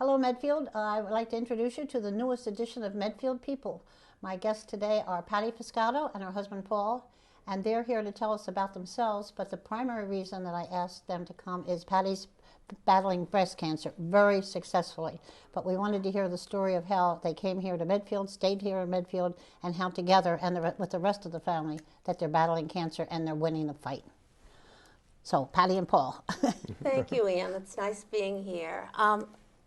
Hello, Medfield. I would like to introduce you to the newest edition of Medfield People. My guests today are Patty Piscato and her husband Paul, and they're here to tell us about themselves, but the primary reason that I asked them to come is Patty's battling breast cancer very successfully. But we wanted to hear the story of how they came here to Medfield, stayed here in Medfield, and how together and with the rest of the family that they're battling cancer and they're winning the fight. So, Patty and Paul. Thank you, Ann. It's nice being here.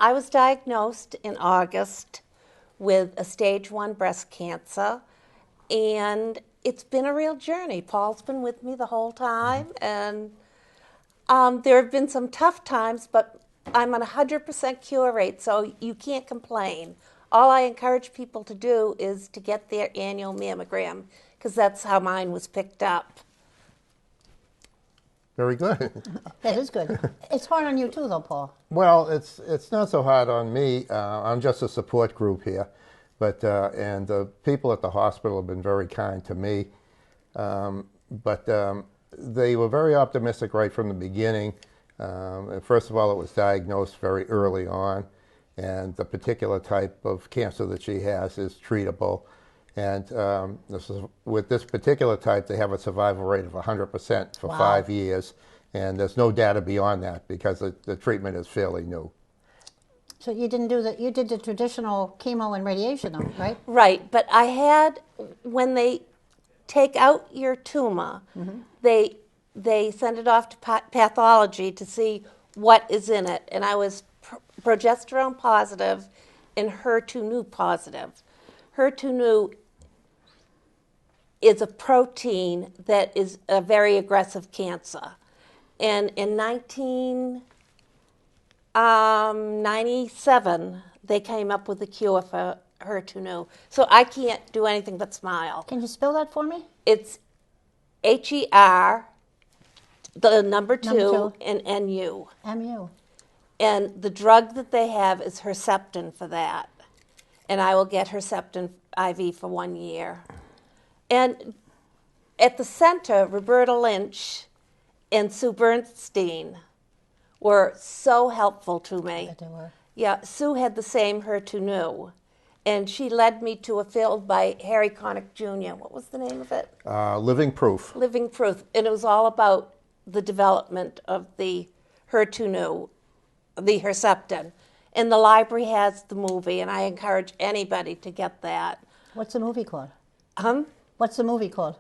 I was diagnosed in August with a stage 1 breast cancer, and it's been a real journey. Paul's been with me the whole time, and there have been some tough times, but I'm on a 100% cure rate, so you can't complain. All I encourage people to do is to get their annual mammogram, because that's how mine was picked up. Very good. That is good. It's hard on you too, though, Paul. Well, it's not so hard on me. I'm just a support group here, but and the people at the hospital have been very kind to me. But they were very optimistic right from the beginning. First of all, it was diagnosed very early on, and the particular type of cancer that she has is treatable. And with this particular type, they have a survival rate of 100% for 5 years. And there's no data beyond that because the treatment is fairly new. So you didn't do you did the traditional chemo and radiation, though, right? Right, but I had, when they take out your tumor, they send it off to pathology to see what is in it. And I was progesterone positive and HER2/neu positive. HER2/neu is a protein that is a very aggressive cancer. And in 1997, they came up with a cure for HER2/neu. So I can't do anything but smile. Can you spell that for me? It's HER, the number two, Number 2. and NU. MU. And the drug that they have is Herceptin for that. And I will get Herceptin IV for 1 year. And at the center, Roberta Lynch and Sue Bernstein were so helpful to me. I bet they were. Yeah, Sue had the same HER2/neu. And she led me to a field by Harry Connick Jr. What was the name of it? Living Proof. Living Proof. And it was all about the development of the HER2/neu, the Herceptin. And the library has the movie, and I encourage anybody to get that. What's the movie called? What's the movie called?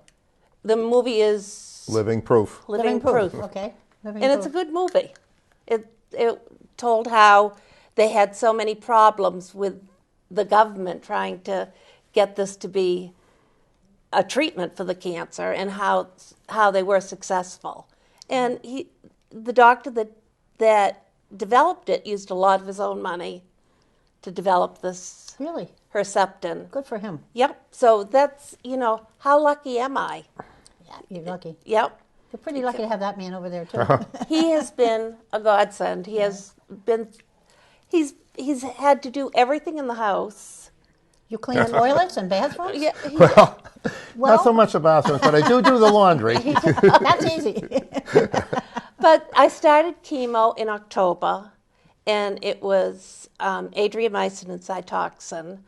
The movie is Living Proof. Living Proof. Okay. And it's a good movie. It told how they had so many problems with the government trying to get this to be a treatment for the cancer and how they were successful. And the doctor that developed it used a lot of his own money to develop this Really? Herceptin. Good for him. Yep. So that's, how lucky am I? Yeah, you're lucky. Yep. You're pretty lucky to have that man over there, too. He has been a godsend. He's had to do everything in the house. You clean toilets and bathrooms? Yeah. Not so much the bathrooms, but I do the laundry. That's easy. But I started chemo in October, and it was adriamycin and Cytoxan.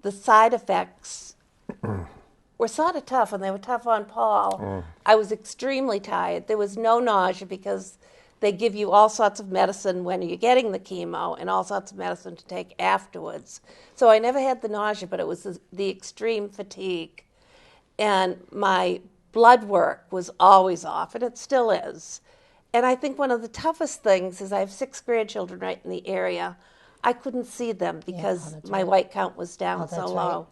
The side effects were sort of tough, and they were tough on Paul. I was extremely tired. There was no nausea because they give you all sorts of medicine when you're getting the chemo and all sorts of medicine to take afterwards. So I never had the nausea, but it was the extreme fatigue. And my blood work was always off, and it still is. And I think one of the toughest things is I have 6 grandchildren right in the area. I couldn't see them because my white count was down so low. Right.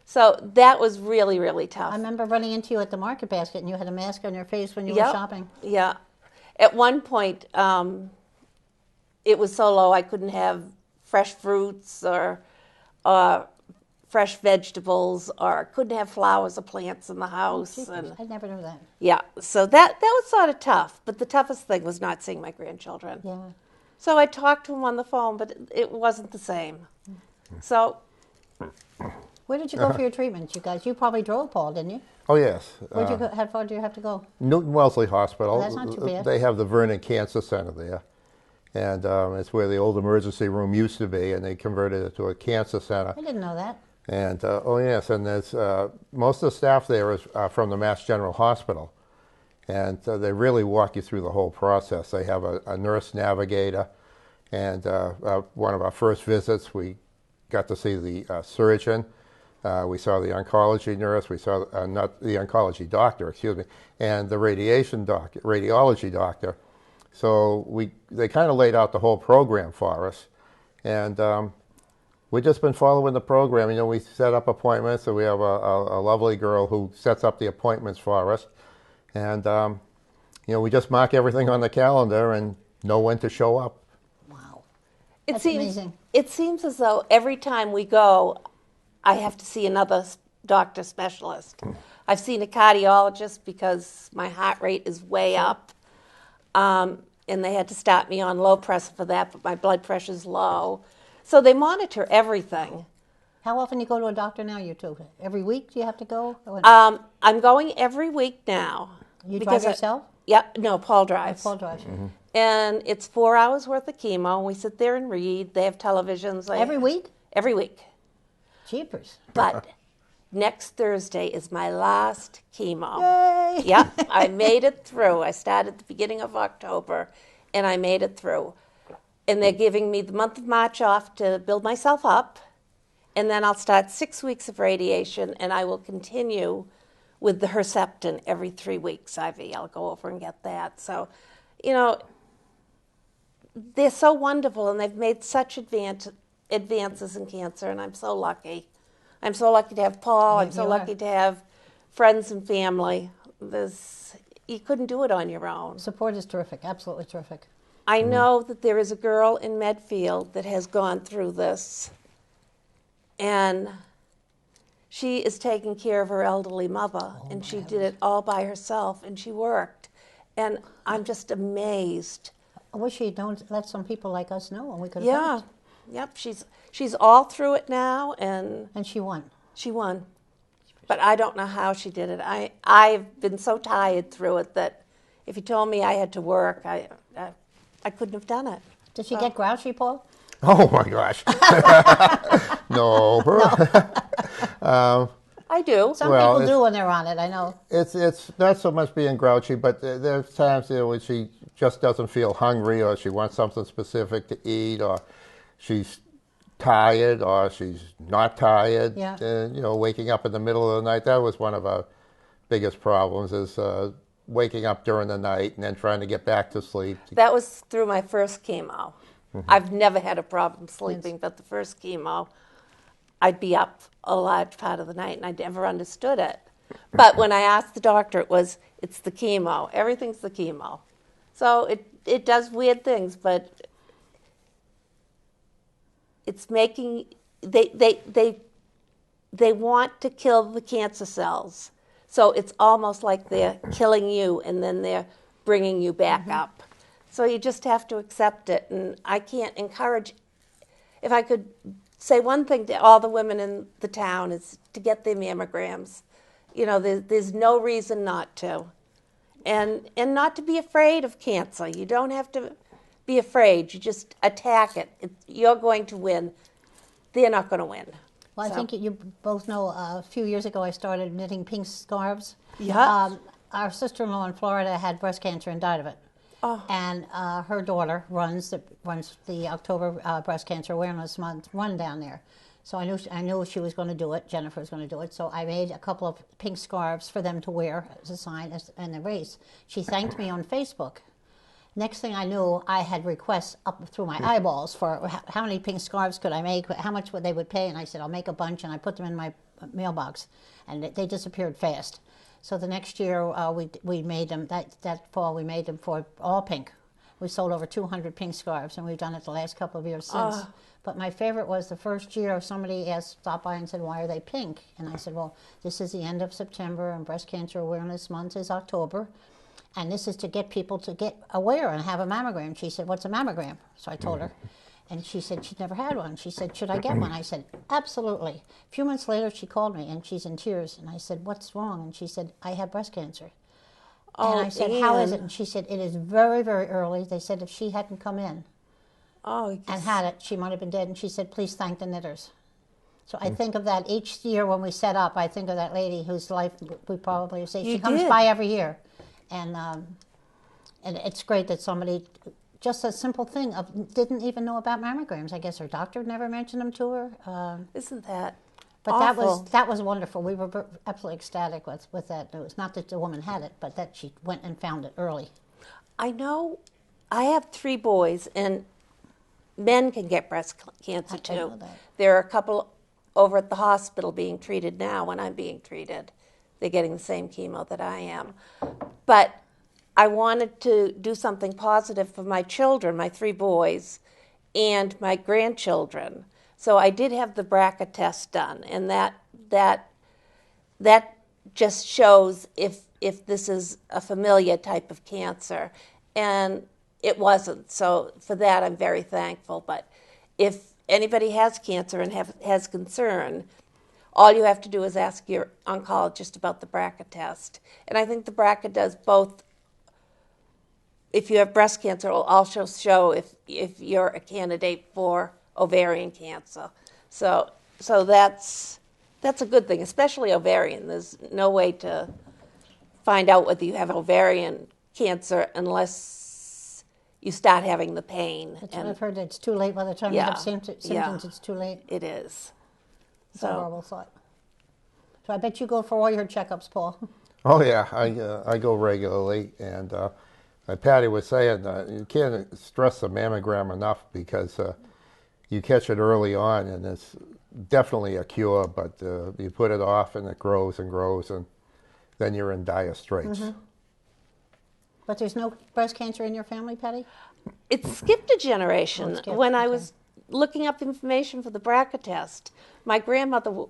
So that was really, really tough. I remember running into you at the market basket, and you had a mask on your face when you were shopping. Yeah. At one point, it was so low I couldn't have fresh fruits or fresh vegetables, or couldn't have flowers or plants in the house. I never knew that. Yeah, so that was sort of tough. But the toughest thing was not seeing my grandchildren. Yeah. So I talked to them on the phone, but it wasn't the same. So. Where did you go for your treatment, you guys? You probably drove, Paul, didn't you? Oh, yes. Where'd you go? How far do you have to go? Newton Wellesley Hospital. That's not too bad. They have the Vernon Cancer Center there. and it's where the old emergency room used to be, and they converted it to a cancer center. I didn't know that. And oh yes, and there's most of the staff there is from the Mass General Hospital, and they really walk you through the whole process. They have a nurse navigator, and one of our first visits, we got to see the surgeon. We saw the oncology nurse. We saw not the oncology doctor, excuse me, and the radiology doctor. So they kind of laid out the whole program for us, and we've just been following the program. You know, we set up appointments, so we have a lovely girl who sets up the appointments for us. And, you know, we just mark everything on the calendar and know when to show up. Wow. That's amazing. It seems as though every time we go, I have to see another doctor specialist. I've seen a cardiologist because my heart rate is way up. And they had to start me on low pressure for that, but my blood pressure's low. So they monitor everything. How often you go to a doctor now, you two? Every week do you have to go? I'm going every week now. You drive yourself? No, Paul drives. Paul drives. Mm-hmm. And it's 4 hours worth of chemo. We sit there and read. They have televisions. Every week? Every week. Jeepers. But next Thursday is my last chemo. Yay! Yeah, I made it through. I started at the beginning of October, and I made it through. And they're giving me the month of March off to build myself up. And then I'll start 6 weeks of radiation, and I will continue with the Herceptin every 3 weeks IV. I'll go over and get that. So, you know, they're so wonderful, and they've made such advances in cancer, and I'm so lucky. I'm so lucky to have Paul. I'm so lucky to have friends and family. You couldn't do it on your own. Support is terrific, absolutely terrific. I know that there is a girl in Medfield that has gone through this, and she is taking care of her elderly mother, and she did it all by herself, and she worked. And I'm just amazed. I wish she'd let some people like us know, and we could have Yeah, helped. yep. She's all through it now, and she won. She won, but I don't know how she did it. I've been so tired through it that if you told me I had to work, I couldn't have done it. Did she get grouchy, Paul? Oh my gosh. No. I do. Some people do when they're on it, I know. It's not so much being grouchy, but there's times when she just doesn't feel hungry, or she wants something specific to eat, or she's tired, or she's not tired. Yeah. You know, waking up in the middle of the night, that was one of our biggest problems, is waking up during the night and then trying to get back to sleep. That was through my first chemo. I've never had a problem sleeping, but the first chemo, I'd be up a large part of the night, and I never understood it. But when I asked the doctor, it's the chemo. Everything's the chemo. So it does weird things, but it's making, they want to kill the cancer cells. So it's almost like they're killing you, and then they're bringing you back up. So you just have to accept it. And I can't encourage, if I could say one thing to all the women in the town, is to get their mammograms. You know, there's no reason not to. And not to be afraid of cancer. You don't have to be afraid. You just attack it. You're going to win. They're not going to win. Well, I think you both know a few years ago I started knitting pink scarves. Yeah. Our sister-in-law in Florida had breast cancer and died of it. Oh. And her daughter runs the October Breast Cancer Awareness Month run down there. So I knew she was going to do it. Jennifer was going to do it. So I made a couple of pink scarves for them to wear as a sign in the race. She thanked me on Facebook. Next thing I knew, I had requests up through my eyeballs for how many pink scarves could I make, how much they would pay, and I said, I'll make a bunch, and I put them in my mailbox, and they disappeared fast. So the next year, we made them, that fall, we made them for all pink. We sold over 200 pink scarves, and we've done it the last couple of years since. But my favorite was the first year somebody stopped by and said, why are they pink? And I said, well, this is the end of September, and Breast Cancer Awareness Month is October. And this is to get people to get aware and have a mammogram. She said, what's a mammogram? So I told her. And she said she'd never had one. She said, should I get one? I said, absolutely. A few months later, she called me, and she's in tears. And I said, what's wrong? And she said, I have breast cancer. And I said, how is it? And she said, it is very, very early. They said if she hadn't come in, Oh, and had it. She might have been dead, and she said, please thank the knitters. So I think of that each year when we set up. I think of that lady whose life we probably say she comes by every year, and it's great that somebody, just a simple thing of, didn't even know about mammograms. I guess her doctor never mentioned them to her. Isn't that But awful? that was wonderful. We were absolutely ecstatic with that news. Not that the woman had it, but that she went and found it early. I know. I have 3 boys, and men can get breast cancer too. I know that. There are a couple over at the hospital being treated now when I'm being treated. They're getting the same chemo that I am. But I wanted to do something positive for my children, my 3 boys, and my grandchildren. So I did have the BRCA test done, and that just shows if this is a familial type of cancer. And it wasn't. So for that, I'm very thankful. But if anybody has cancer and has concern, all you have to do is ask your oncologist about the BRCA test. And I think the BRCA does both. If you have breast cancer, it will also show if you're a candidate for ovarian cancer. So that's a good thing, especially ovarian. There's no way to find out whether you have ovarian cancer unless you start having the pain. That's what I've heard. It's too late by the time you have symptoms. It's too late. It is. It's a horrible thought. So I bet you go for all your checkups, Paul. Oh yeah, I go regularly, and Patty was saying you can't stress the mammogram enough because you catch it early on, and it's definitely a cure. But you put it off, and it grows and grows, and then you're in dire straits. Mm-hmm. But there's no breast cancer in your family, Patty? It skipped a generation. Oh, skipped, when I okay. was looking up information for the BRCA test, my grandmother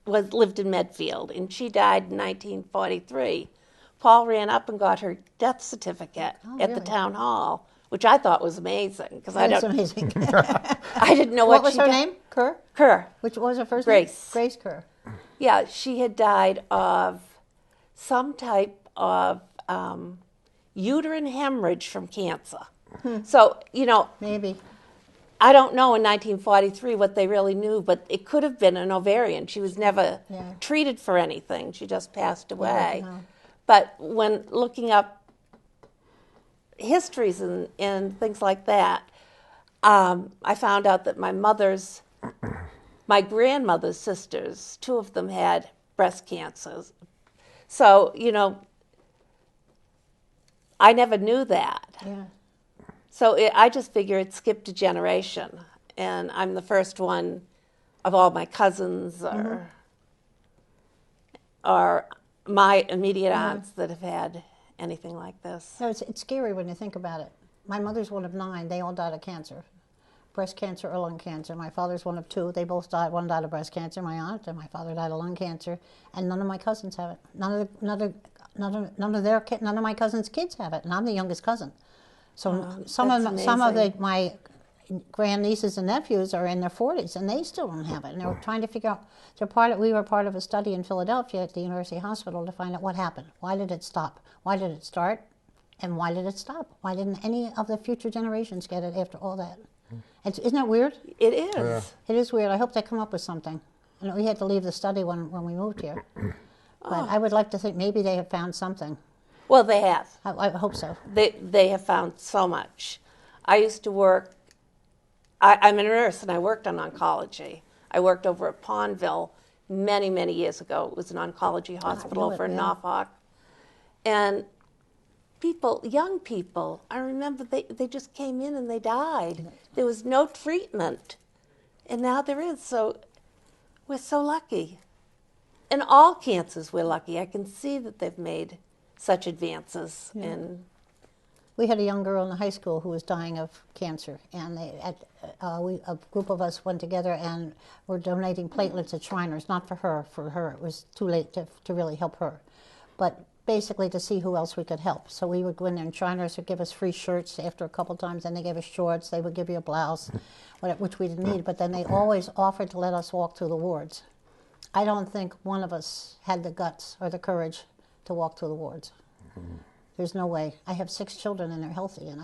lived in Medfield, and she died in 1943. Paul ran up and got her death certificate at the town hall, which I thought was amazing because That's amazing. I didn't know what was her name? Kerr? Kerr. What was her first Grace. name? Grace Kerr. Yeah, she had died of some type of uterine hemorrhage from cancer. So, Maybe. I don't know in 1943 what they really knew, but it could have been an ovarian. She was never treated for anything. She just passed away. But when looking up histories and things like that, I found out that my grandmother's sisters, 2 of them had breast cancers. So, I never knew that. Yeah. So I just figure it skipped a generation, and I'm the first one of all my cousins or my immediate aunts that have had anything like this. No, it's scary when you think about it. My mother's one of 9. They all died of cancer. Breast cancer or lung cancer. My father's one of 2. They both died. One died of breast cancer, my aunt, and my father died of lung cancer. And none of my cousins have it. None of my cousins' kids have it, and I'm the youngest cousin. So some of my grandnieces and nephews are in their 40s, and they still don't have it. And they're trying to figure out. We were part of a study in Philadelphia at the University Hospital to find out what happened. Why did it stop? Why did it start? And why did it stop? Why didn't any of the future generations get it after all that? Isn't that weird? It is. Yeah. It is weird. I hope they come up with something. And we had to leave the study when we moved here. But I would like to think maybe they have found something. Well, they have. I hope so. They have found so much. I used to work, I'm a nurse, and I worked on oncology. I worked over at Pondville many, many years ago. It was an oncology hospital over in Norfolk. And young people, I remember they just came in and they died. There was no treatment. And now there is. So we're so lucky. In all cancers, we're lucky. I can see that they've made such advances. And we had a young girl in the high school who was dying of cancer, and a group of us went together and were donating platelets at Shriners. Not for her. For her, it was too late to really help her, but basically to see who else we could help. So we would go in there, and Shriners would give us free shirts after a couple times. Then they gave us shorts. They would give you a blouse, which we didn't need. But then they always offered to let us walk through the wards. I don't think one of us had the guts or the courage to walk through the wards. There's no way. I have 6 children and they're healthy, and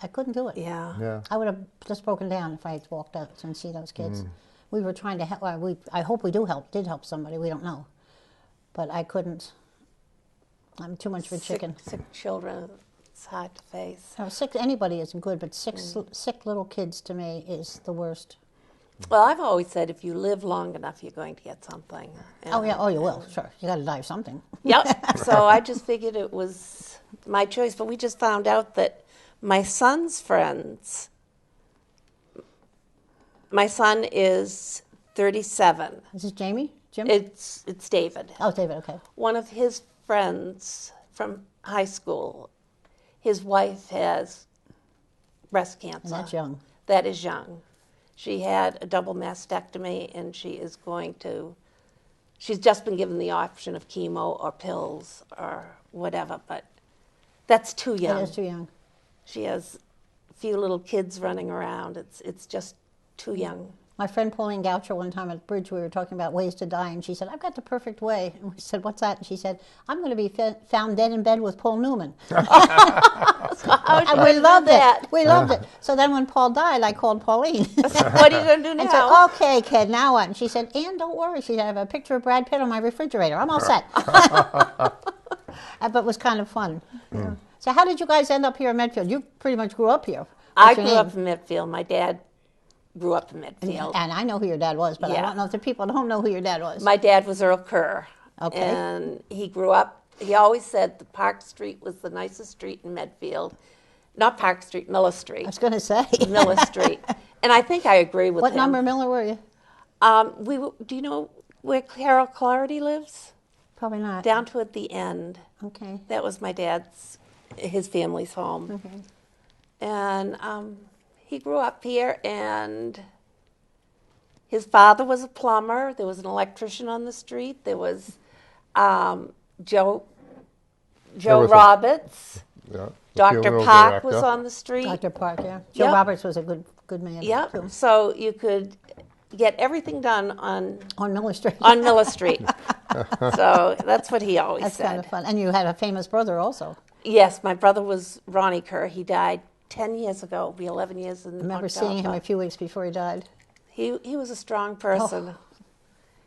I couldn't do it. Yeah. Yeah. I would have just broken down if I had walked out and see those kids. We were trying to help. I hope we did help somebody. We don't know, but I couldn't. I'm too much of a chicken. Sick children, it's hard to face. Sick anybody isn't good, but sick little kids to me is the worst. Well, I've always said if you live long enough, you're going to get something. Oh yeah, you will. Sure, you got to die of something. Yep. So I just figured it was my choice, but we just found out that my son's friends. My son is 37. Is this Jamie? Jim? It's David. Oh, David. Okay. One of his friends from high school, his wife has breast cancer. And that's young. That is young. She had a double mastectomy, and she's just been given the option of chemo or pills or whatever, but that's too young. It is too young. She has a few little kids running around. It's just too young. My friend Pauline Goucher, one time at Bridge, we were talking about ways to die, and she said, I've got the perfect way. And we said, what's that? And she said, I'm going to be found dead in bed with Paul Newman. And we loved it. We loved it. So then when Paul died, I called Pauline. What are you going to do now? And said, okay, kid, now what? And she said, Ann, don't worry. She said, I have a picture of Brad Pitt on my refrigerator. I'm all set. But it was kind of fun. Yeah. So how did you guys end up here in Medfield? You pretty much grew up here. I grew up in Medfield. My dad grew up in Medfield. And I know who your dad was, but I don't know if the people at home know who your dad was. My dad was Earl Kerr. Okay. And he grew up, he always said the Park Street was the nicest street in Medfield. Not Park Street, Miller Street. I was going to say. Miller Street. And I think I agree with him. What number Miller were you? Do you know where Carol Clarity lives? Probably not. Down toward the end. Okay. That was my his family's home. Okay. And he grew up here, and his father was a plumber. There was an electrician on the street. There was Joe Roberts. Dr. Park was on the street. Dr. Park, yeah. Joe Roberts was a good man. Yep. Too. So you could get everything done on Miller Street. On Miller Street. So that's what he always said. That's kind of fun. And you had a famous brother also. Yes, my brother was Ronnie Kerr. He died 10 years ago. It'll be 11 years in October. I remember seeing him a few weeks before he died. He was a strong person.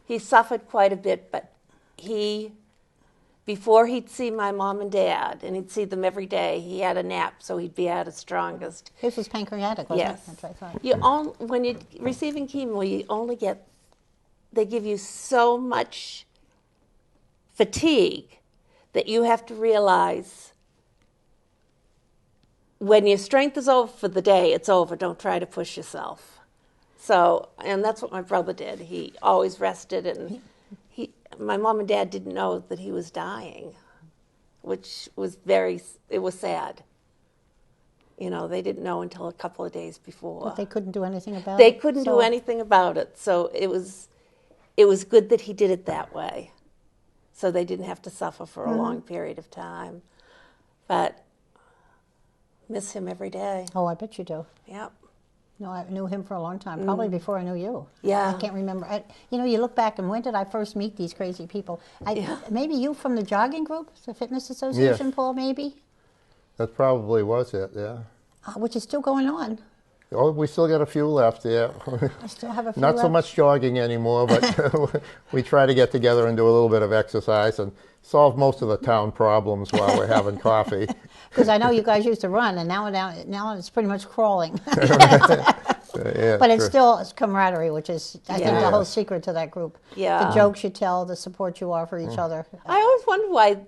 He suffered quite a bit, but before he'd see my mom and dad, and he'd see them every day, he had a nap, so he'd be at his strongest. His was pancreatic, wasn't it? That's what I thought. When you're receiving chemo, they give you so much fatigue that you have to realize when your strength is over for the day, it's over. Don't try to push yourself. So, and that's what my brother did. He always rested, and my mom and dad didn't know that he was dying, which was it was sad. You know, they didn't know until a couple of days before. But they couldn't do anything about it? They couldn't do anything about it. So it was good that he did it that way. So they didn't have to suffer for a long period of time. But miss him every day. Oh, I bet you do. Yep. No, I knew him for a long time, probably before I knew you. Yeah. I can't remember. You look back, and when did I first meet these crazy people? Maybe you from the jogging group, the Fitness Association, Yes. Paul, maybe? That probably was it, yeah. Which is still going on. Oh, we still got a few left, yeah. I still have a few Not so left. much jogging anymore, but we try to get together and do a little bit of exercise and solve most of the town problems while we're having coffee. Because I know you guys used to run, and now it's pretty much crawling. Yeah, but it's still camaraderie, which is, I think, the Yeah. whole secret to that group. Yeah. The jokes you tell, the support you offer each other. I always wondered why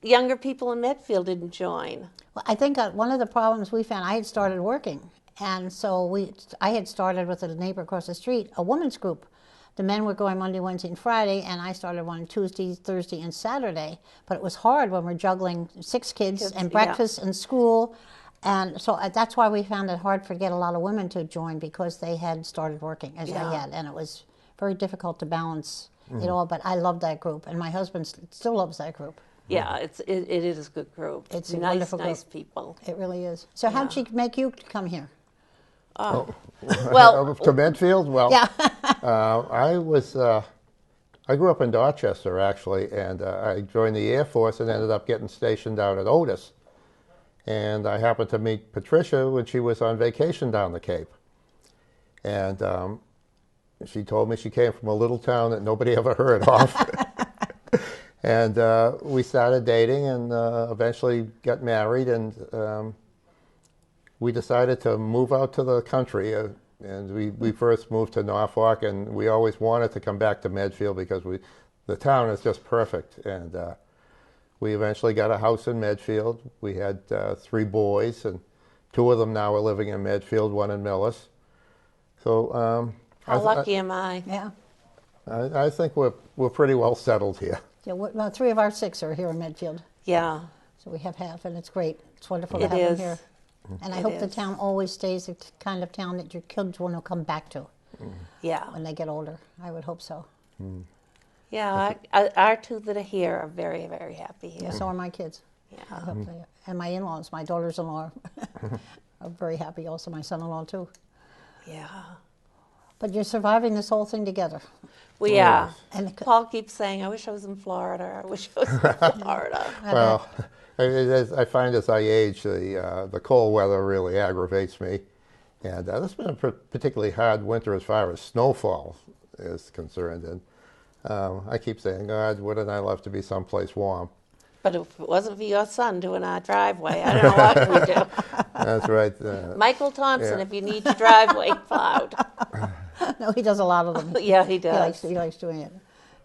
younger people in Medfield didn't join. Well, I think one of the problems we found, I had started working, and so I had started with a neighbor across the street, a women's group. The men were going Monday, Wednesday, and Friday, and I started one Tuesday, Thursday, and Saturday. But it was hard when we're juggling 6 kids and breakfast and school. And so that's why we found it hard to get a lot of women to join, because they had started working as I had. And it was very difficult to balance it all. But I loved that group, and my husband still loves that group. Yeah, it is a good group. It's a nice, wonderful nice group. people. It really is. So how'd she make you come here? Well, to Medfield? Well, Yeah. I grew up in Dorchester, actually, and I joined the Air Force and ended up getting stationed out at Otis. And I happened to meet Patricia when she was on vacation down the Cape. And she told me she came from a little town that nobody ever heard of. And we started dating and eventually got married. And we decided to move out to the country. And we first moved to Norfolk, and we always wanted to come back to Medfield because the town is just perfect. And we eventually got a house in Medfield. We had 3 boys, and 2 of them now are living in Medfield, 1 in Millis. So How lucky am I? Yeah. I think we're pretty well settled here. Yeah, well, 3 of our 6 are here in Medfield. Yeah. So we have half, and it's great. It's wonderful to It have is. them here. And I It hope the is. town always stays the kind of town that your kids want to come back to Yeah. when they get older. I would hope so. Yeah. Our 2 that are here are very, very happy here. So are my kids. I Yeah. hope they, and my in-laws, my daughters-in-law, are very happy. Also, my son-in-law too. Yeah. But you're surviving this whole thing together. We are. And Paul keeps saying, I wish I was in Florida. I wish I was in Florida. Well, I find as I age, the cold weather really aggravates me. And this has been a particularly hard winter as far as snowfall is concerned. And I keep saying, God, wouldn't I love to be someplace warm? But if it wasn't for your son doing our driveway, I don't know what we'd do. That's right. Michael Thompson, Yeah. if you need your driveway plowed. no, he does a lot of them. Yeah, he does. He likes doing it.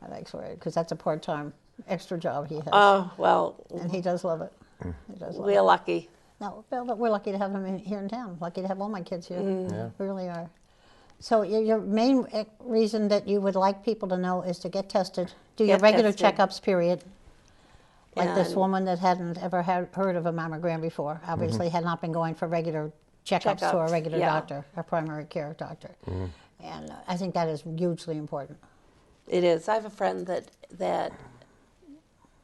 I like it because that's a part-time extra job he has, Oh, well, and he does love it. He does love we're it. lucky. No, we're lucky to have him here in town. Lucky to have all my kids here. Yeah. We really are. So your main reason that you would like people to know is to get tested, do your Get regular tested. checkups, period. Like this And- woman that hadn't ever heard of a mammogram before, obviously had not been going for regular checkups to a Checkups, regular yeah. doctor, a primary care doctor. And I think that is hugely important. It is. I have a friend that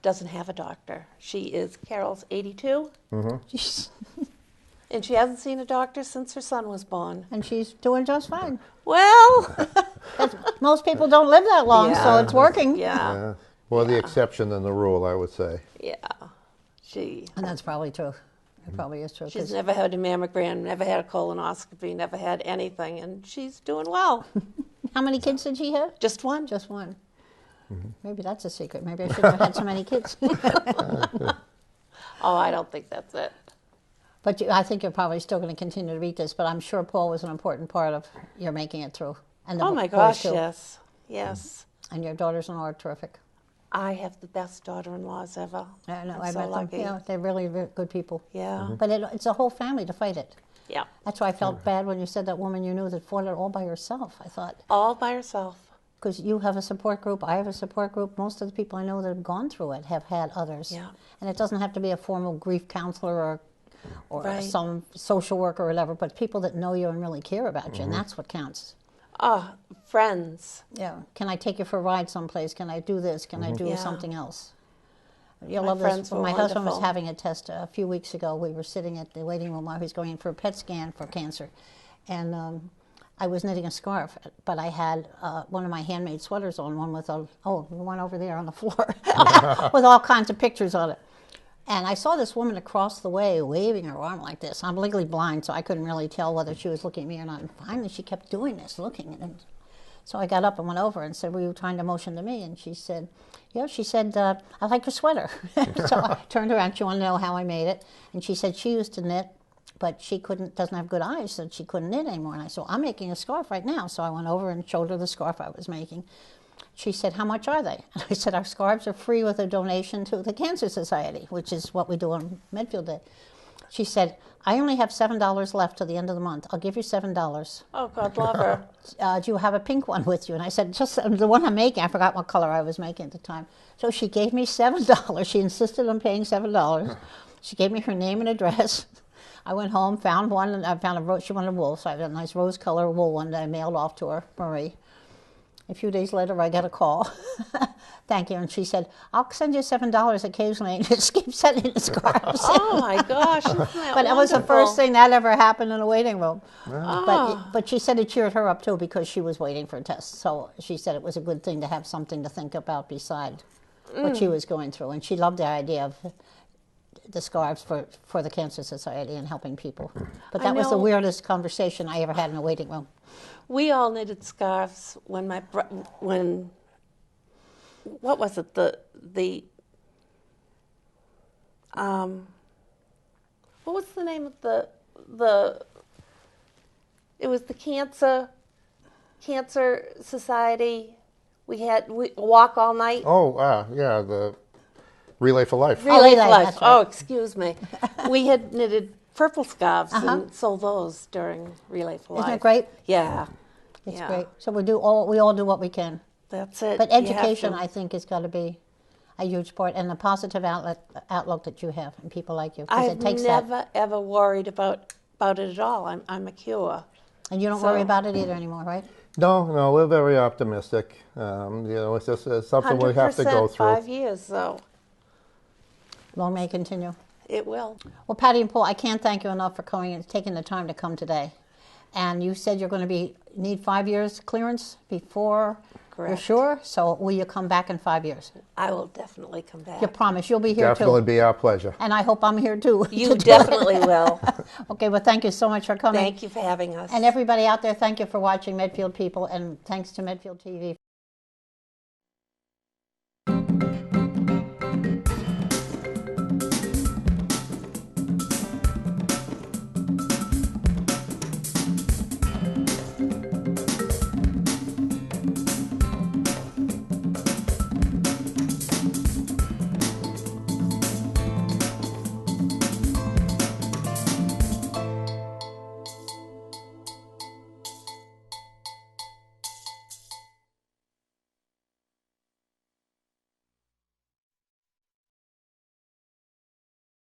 doesn't have a doctor. Carol's 82, Jeez. and she hasn't seen a doctor since her son was born. And she's doing just fine. Well, Most people don't live that long, so Yeah. it's working. yeah, More the exception than the rule, I would say. yeah. And that's probably true. It probably is true. She's 'Cause never had a mammogram, never had a colonoscopy, never had anything, and she's doing well. how many kids did she have? Just one. Just one. Maybe that's a secret. Maybe I shouldn't have had so many kids. Oh, I don't think that's it. But I think you're probably still going to continue to read this. But I'm sure Paul was an important part of your making it through. And the Oh my boys gosh, too. yes, yes. And your daughters-in-law are terrific. I have the best daughter-in-laws ever. I know. I'm I so met lucky. them. Yeah, they're really, really good people. Yeah, But it's a whole family to fight it. yeah. That's why I felt bad when you said that woman you knew that fought it all by herself. I thought, All by herself. because you have a support group, I have a support group. Most of the people I know that have gone through it have had others. Yeah. And it doesn't have to be a formal grief counselor or Right. some social worker or whatever, but people that know you and really care about you, and that's what counts. Oh, friends. Yeah. Can I take you for a ride someplace? Can I do this? Can I do Yeah. something else? You'll My love friends this. were When my husband was wonderful. having a test a few weeks ago, we were sitting at the waiting room while he was going in for a PET scan for cancer. And I was knitting a scarf, but I had one of my handmade sweaters on, one with the one over there on the floor, with all kinds of pictures on it. And I saw this woman across the way waving her arm like this. I'm legally blind, so I couldn't really tell whether she was looking at me or not. And finally, she kept doing this, looking. And so I got up and went over and said, "Were you trying to motion to me?" And she said, "Yeah." She said, "I like your sweater." So I turned around. She wanted to know how I made it. And she said she used to knit, but she doesn't have good eyes, so she couldn't knit anymore. And I said, "I'm making a scarf right now." So I went over and showed her the scarf I was making. She said, "How much are they?" And I said, "Our scarves are free with a donation to the Cancer Society," which is what we do on Medfield Day. She said, "I only have $7 left till the end of the month. I'll give you $7. Oh, God love her. Do you have a pink one with you?" And I said, "Just the one I'm making." I forgot what color I was making at the time. So she gave me $7. She insisted on paying $7. She gave me her name and address. I went home, found one, and I found she wanted a wool, so I got a nice rose color wool one that I mailed off to her, Marie. A few days later, I got a call. "Thank you." And she said, "I'll send you $7 occasionally," and just keep sending the scarves. Oh, my gosh. Isn't that But it was the wonderful? first thing that ever happened in a waiting room. Oh. But she said it cheered her up too because she was waiting for a test. So she said it was a good thing to have something to think about beside what she was going through. And she loved the idea of the scarves for the Cancer Society and helping people. But I that was the know. weirdest conversation I ever had in a waiting room. We all knitted scarves when what was it, what was the name of it was the Cancer Society. We walk all night. Oh, yeah, the Relay for Life. Relay Relay, for Life. that's right. Oh, excuse me. We had knitted purple scarves and sold those during Relay for Life. Isn't it great? Yeah. It's Yeah. great. So we all do what we can. That's it. But You have education, to. I think, has got to be a huge part, and the positive outlook that you have, and people like you, because I've it takes that. never ever worried about it at all. I'm a cure. And you don't So- worry about it either anymore, right? No, we're very optimistic. It's just something we have to go 100% through. 5 years, so Long may it continue. it will. Well, Patty and Paul, I can't thank you enough for coming and taking the time to come today. And you said you're going to need 5 years clearance before you're Correct. sure. So will you come back in 5 years? I will definitely come back. You promise you'll be here Definitely too. be our pleasure. And I hope I'm here too. You to do it. definitely will. Okay, well, thank you so much for coming. Thank you for having us. And everybody out there, thank you for watching Medfield People, and thanks to Medfield TV.